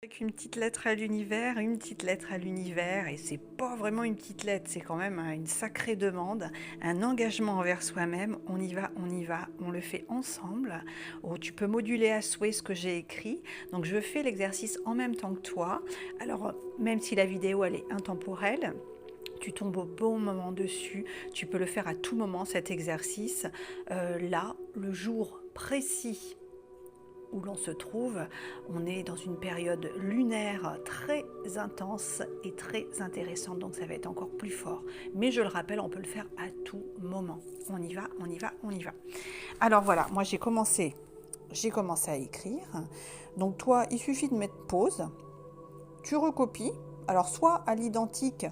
Avec une petite lettre à l'univers, et c'est pas vraiment une petite lettre, c'est quand même une sacrée demande, un engagement envers soi-même. On y va, on le fait ensemble. Oh, tu peux moduler à souhait ce que j'ai écrit. Donc je fais l'exercice en même temps que toi. Alors même si la vidéo elle est intemporelle, tu tombes au bon moment dessus, tu peux le faire à tout moment cet exercice. Là, le jour précis où l'on se trouve, on est dans une période lunaire très intense et très intéressante, donc ça va être encore plus fort. Mais je le rappelle, on peut le faire à tout moment. On y va, on y va, on y va. Alors voilà, moi j'ai commencé à écrire. Donc toi, il suffit de mettre pause, tu recopies, alors soit à l'identique,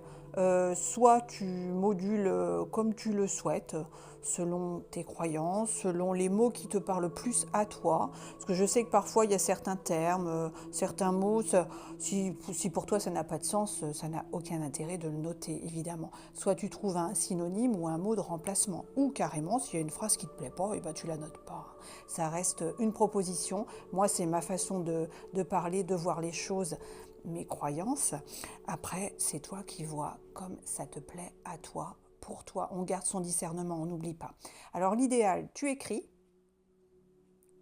soit tu modules comme tu le souhaites, selon tes croyances, selon les mots qui te parlent plus à toi. Parce que je sais que parfois il y a certains termes, certains mots, si pour toi ça n'a pas de sens, ça n'a aucun intérêt de le noter, évidemment. Soit tu trouves un synonyme ou un mot de remplacement, ou carrément s'il y a une phrase qui ne te plaît pas, et ben tu la notes pas. Ça reste une proposition. Moi, c'est ma façon de parler, de voir les choses, mes croyances. Après, c'est toi qui vois comme ça te plaît à toi, pour toi. On garde son discernement, on n'oublie pas. Alors l'idéal, tu écris,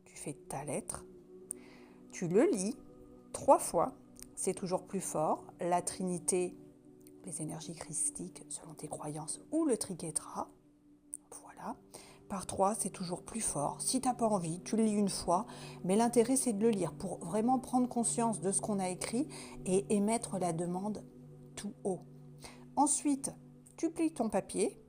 tu fais ta lettre, tu le lis 3 fois, c'est toujours plus fort. La Trinité, les énergies christiques selon tes croyances, ou le Triquetra, voilà. Par 3, c'est toujours plus fort. Si tu n'as pas envie, tu le lis une fois, mais l'intérêt, c'est de le lire pour vraiment prendre conscience de ce qu'on a écrit et émettre la demande tout haut. Ensuite, tu plies ton papier,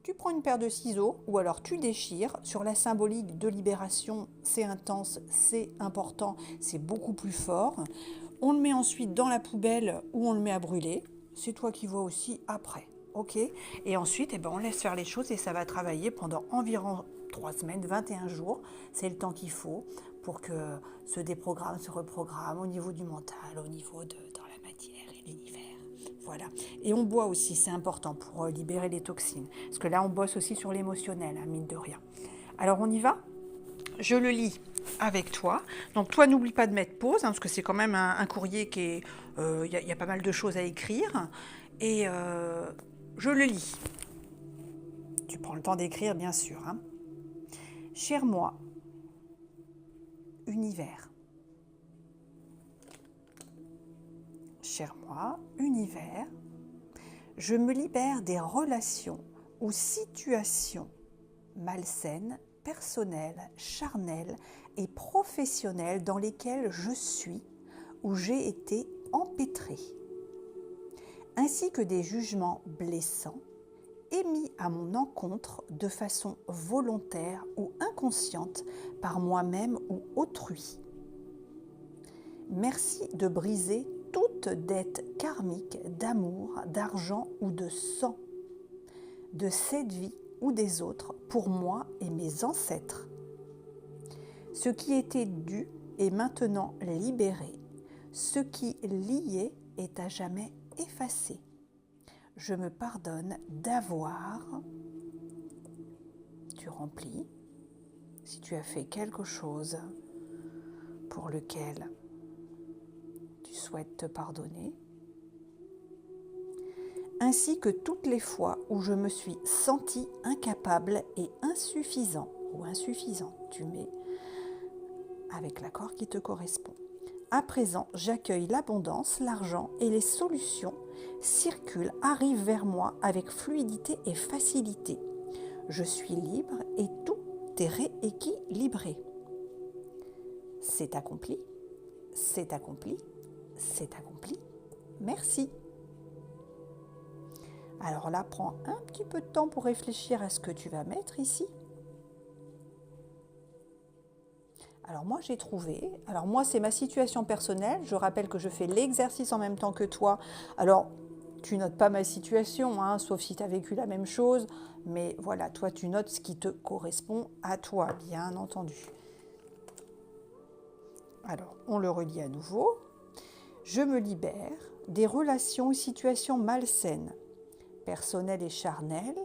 tu prends une paire de ciseaux ou alors tu déchires. Sur la symbolique de libération, c'est intense, c'est important, c'est beaucoup plus fort. On le met ensuite dans la poubelle ou on le met à brûler. C'est toi qui vois aussi après. Ok. Et ensuite, on laisse faire les choses et ça va travailler pendant environ 3 semaines, 21 jours. C'est le temps qu'il faut pour que se déprogramme, se reprogramme au niveau du mental, au niveau dans la matière et l'univers. Voilà. Et on boit aussi, c'est important pour libérer les toxines. Parce que là, on bosse aussi sur l'émotionnel, mine de rien. Alors, on y va ? Je le lis avec toi. Donc toi, n'oublie pas de mettre pause, parce que c'est quand même un courrier qui est... y a pas mal de choses à écrire. Et je le lis. Tu prends le temps d'écrire, bien sûr. Cher moi, univers. Cher moi, univers, je me libère des relations ou situations malsaines, personnelles, charnelles et professionnelles dans lesquelles je suis ou j'ai été empêtrée, ainsi que des jugements blessants émis à mon encontre de façon volontaire ou inconsciente par moi-même ou autrui. Merci de briser toute dette karmique d'amour, d'argent ou de sang, de cette vie ou des autres pour moi et mes ancêtres. Ce qui était dû est maintenant libéré. Ce qui liait est à jamais effacé. Je me pardonne d'avoir, tu remplis, si tu as fait quelque chose pour lequel tu souhaites te pardonner, ainsi que toutes les fois où je me suis senti incapable et insuffisant ou insuffisant, tu mets avec l'accord qui te correspond. À présent, j'accueille l'abondance, l'argent et les solutions circulent, arrivent vers moi avec fluidité et facilité. Je suis libre et tout est rééquilibré. C'est accompli, c'est accompli, c'est accompli. Merci. Alors là, prends un petit peu de temps pour réfléchir à ce que tu vas mettre ici. Alors moi j'ai trouvé, alors moi c'est ma situation personnelle, je rappelle que je fais l'exercice en même temps que toi. Alors tu notes pas ma situation, sauf si tu as vécu la même chose, mais voilà, toi tu notes ce qui te correspond à toi, bien entendu. Alors on le relit à nouveau. Je me libère des relations ou situations malsaines, personnelles et charnelles,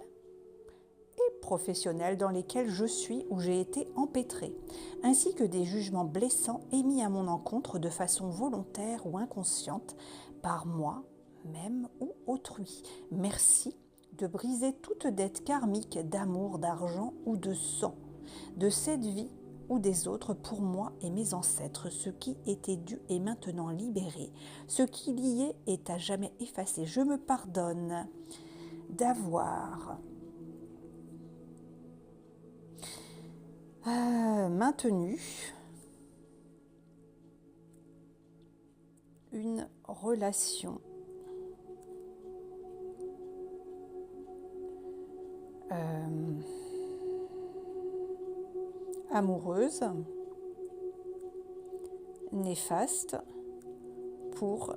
et professionnels dans lesquels je suis ou j'ai été empêtrée, ainsi que des jugements blessants émis à mon encontre de façon volontaire ou inconsciente par moi-même ou autrui. Merci de briser toute dette karmique d'amour, d'argent ou de sang, de cette vie ou des autres pour moi et mes ancêtres. Ce qui était dû est maintenant libéré. Ce qui lié est à jamais effacé. Je me pardonne d'avoir maintenu une relation amoureuse, néfaste pour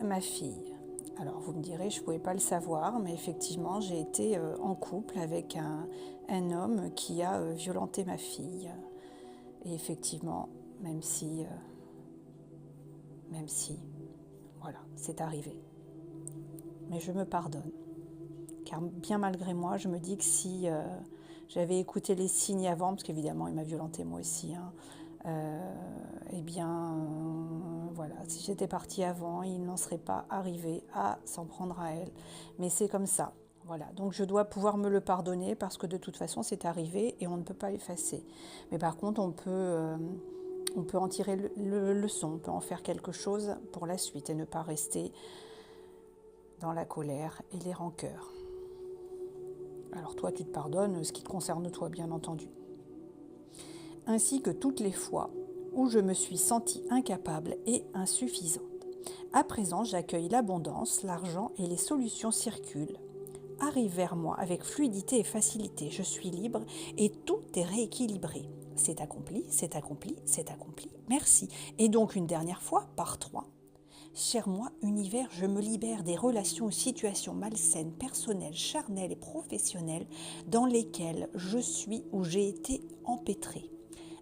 ma fille. Alors vous me direz, je ne pouvais pas le savoir, mais effectivement j'ai été en couple avec un homme qui a violenté ma fille. Et effectivement, même si, voilà, c'est arrivé. Mais je me pardonne. Car bien malgré moi, je me dis que si j'avais écouté les signes avant, parce qu'évidemment il m'a violenté moi aussi, voilà, si j'étais partie avant, il n'en serait pas arrivé à s'en prendre à elle. Mais c'est comme ça, voilà. Donc je dois pouvoir me le pardonner parce que de toute façon c'est arrivé et on ne peut pas l'effacer. Mais par contre on peut en tirer le leçon, on peut en faire quelque chose pour la suite et ne pas rester dans la colère et les rancœurs. Alors toi, tu te pardonnes ce qui te concerne toi, bien entendu. Ainsi que toutes les fois où je me suis sentie incapable et insuffisante. À présent, j'accueille l'abondance, l'argent et les solutions circulent. Arrivent vers moi avec fluidité et facilité. Je suis libre et tout est rééquilibré. C'est accompli, c'est accompli, c'est accompli. Merci. Et donc une dernière fois, par 3. Cher moi, univers, je me libère des relations ou situations malsaines, personnelles, charnelles et professionnelles dans lesquelles je suis ou j'ai été empêtrée,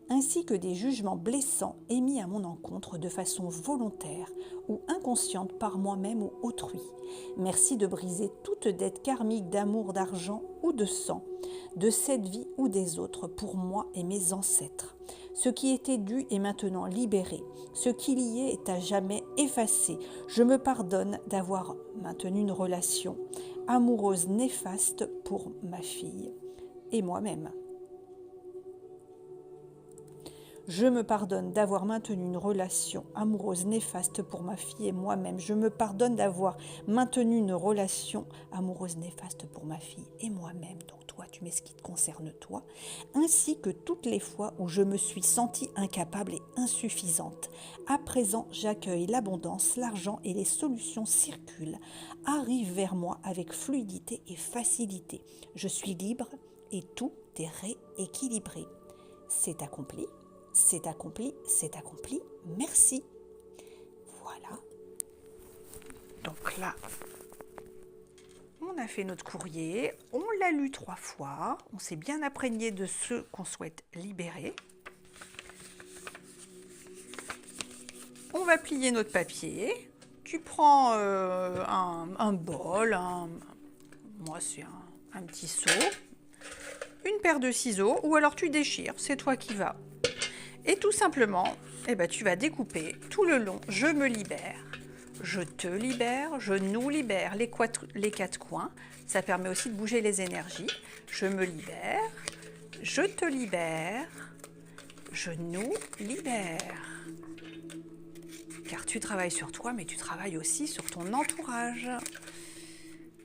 ainsi que des jugements blessants émis à mon encontre de façon volontaire ou inconsciente par moi-même ou autrui. Merci de briser toute dette karmique d'amour, d'argent ou de sang, de cette vie ou des autres pour moi et mes ancêtres. Ce qui était dû est maintenant libéré. Ce qui lié est à jamais effacé. Je me pardonne d'avoir maintenu une relation amoureuse néfaste pour ma fille et moi-même. Je me pardonne d'avoir maintenu une relation amoureuse néfaste pour ma fille et moi-même. Je me pardonne d'avoir maintenu une relation amoureuse néfaste pour ma fille et moi-même. Donc toi, tu mets ce qui te concerne toi, ainsi que toutes les fois où je me suis sentie incapable et insuffisante. À présent, j'accueille l'abondance, l'argent et les solutions circulent, arrivent vers moi avec fluidité et facilité. Je suis libre et tout est rééquilibré. C'est accompli. C'est accompli, c'est accompli, merci. Voilà. Donc là, on a fait notre courrier, on l'a lu 3 fois, on s'est bien imprégné de ce qu'on souhaite libérer. On va plier notre papier. Tu prends un bol, moi c'est un petit seau, une paire de ciseaux, ou alors tu déchires, c'est toi qui vas. Et tout simplement, tu vas découper tout le long. Je me libère, je te libère, je nous libère les 4 coins. Ça permet aussi de bouger les énergies. Je me libère, je te libère, je nous libère. Car tu travailles sur toi, mais tu travailles aussi sur ton entourage.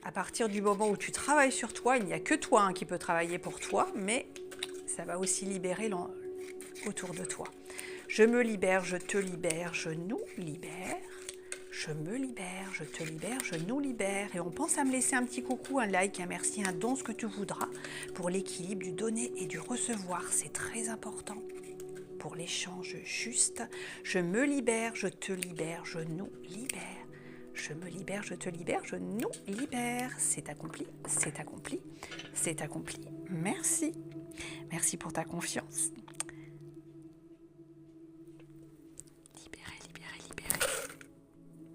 À partir du moment où tu travailles sur toi, il n'y a que toi qui peut travailler pour toi, mais ça va aussi libérer autour de toi. Je me libère, je te libère, je nous libère. Je me libère, je te libère, je nous libère. Et on pense à me laisser un petit coucou, un like, un merci, un don, ce que tu voudras, pour l'équilibre du donner et du recevoir. C'est très important pour l'échange juste. Je me libère, je te libère, je nous libère. Je me libère, je te libère, je nous libère. C'est accompli, c'est accompli, c'est accompli. Merci. Merci pour ta confiance.